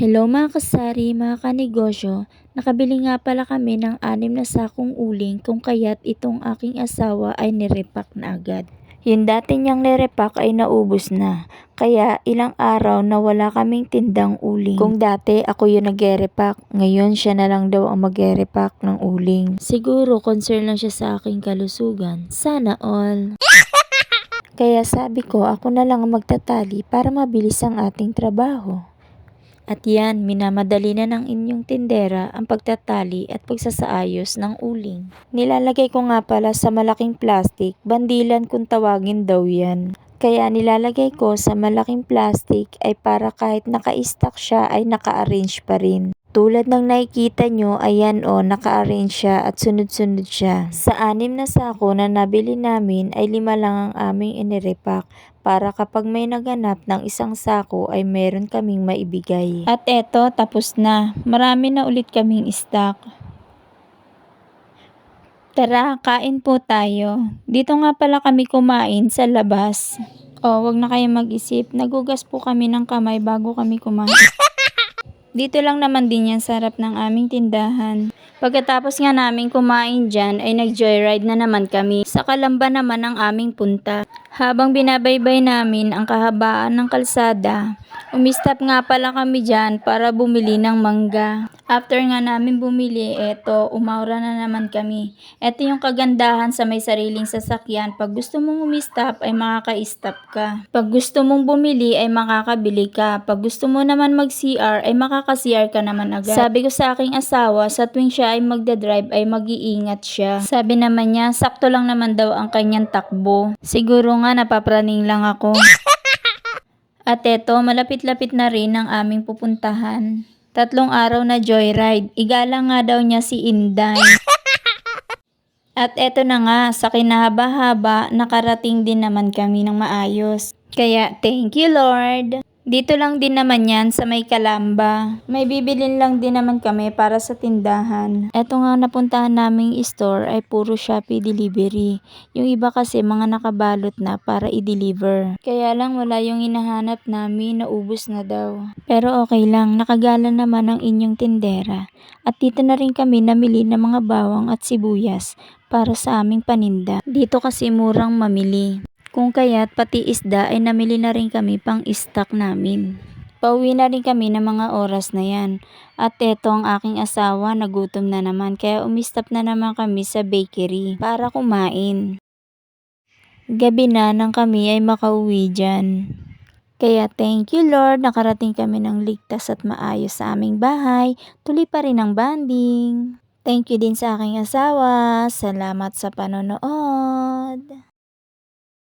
Hello mga kasari, mga kanegosyo, nakabili nga pala kami ng 6 na sakong uling kung kaya't itong aking asawa ay nirepack na agad. Yung dati niyang nirepack ay naubos na, kaya ilang araw na wala kaming tindang uling. Kung dati ako yung nag-repack, ngayon siya na lang daw ang mag-repack ng uling. Siguro concern lang siya sa aking kalusugan, sana all. Kaya sabi ko ako na lang ang magtatali para mabilis ang ating trabaho. At yan, minamadali na ng inyong tindera ang pagtatali at pagsasaayos ng uling. Nilalagay ko nga pala sa malaking plastic, bandilan kung tawagin daw yan. Kaya nilalagay ko sa malaking plastic ay para kahit naka-stock siya ay naka-arrange pa rin. Tulad ng nakikita nyo, ayan o, naka-arrange siya at sunod-sunod siya. Sa 6 na sako na nabili namin ay 5 lang ang aming inirepack para kapag may naganap ng 1 sako ay meron kaming maibigay. At eto, tapos na. Marami na ulit kaming stock. Tara, kain po tayo. Dito nga pala kami kumain sa labas. Wag na kayo mag-isip. Nagugas po kami ng kamay bago kami kumain. Dito lang naman din yan sa harap ng aming tindahan. Pagkatapos nga namin kumain dyan ay nag-joyride na naman kami. Sa Kalamba naman ang aming punta. Habang binabaybay namin ang kahabaan ng kalsada, umistop nga pala kami dyan para bumili ng mangga. After nga namin bumili, eto, umaura na naman kami. Eto yung kagandahan sa may sariling sasakyan. Pag gusto mong umistop ay makaka-stop ka. Pag gusto mong bumili ay makakabili ka. Pag gusto mo naman mag-CR ay makaka-CR ka naman agad. Sabi ko sa aking asawa, sa tuwing siya ay magdadrive ay mag-iingat siya. Sabi naman niya, sakto lang naman daw ang kanyang takbo. Siguro nga napapraning lang ako. At eto, malapit-lapit na rin ang aming pupuntahan. 3 araw na joyride. Igala nga daw niya si Inday. At eto na nga, sa kinahaba-haba, nakarating din naman kami ng maayos. Kaya, thank you Lord! Dito lang din naman yan sa may Kalamba. May bibilin lang din naman kami para sa tindahan. Eto nga napuntahan naming store ay puro Shopee delivery. Yung iba kasi mga nakabalot na para i-deliver. Kaya lang wala yung hinahanap namin, naubos na daw. Pero okay lang, nakagala naman ang inyong tindera. At dito na rin kami namili ng mga bawang at sibuyas para sa aming paninda. Dito kasi murang mamili. Kung kaya't pati isda ay namili na rin kami pang stock namin. Pauwi na rin kami ng mga oras na yan. At eto ang aking asawa, nagutom na naman kaya umistop na naman kami sa bakery para kumain. Gabi na nang kami ay makauwi dyan. Kaya thank you Lord, nakarating kami ng ligtas at maayos sa aming bahay. Tuloy pa rin ang bonding. Thank you din sa aking asawa. Salamat sa panonood.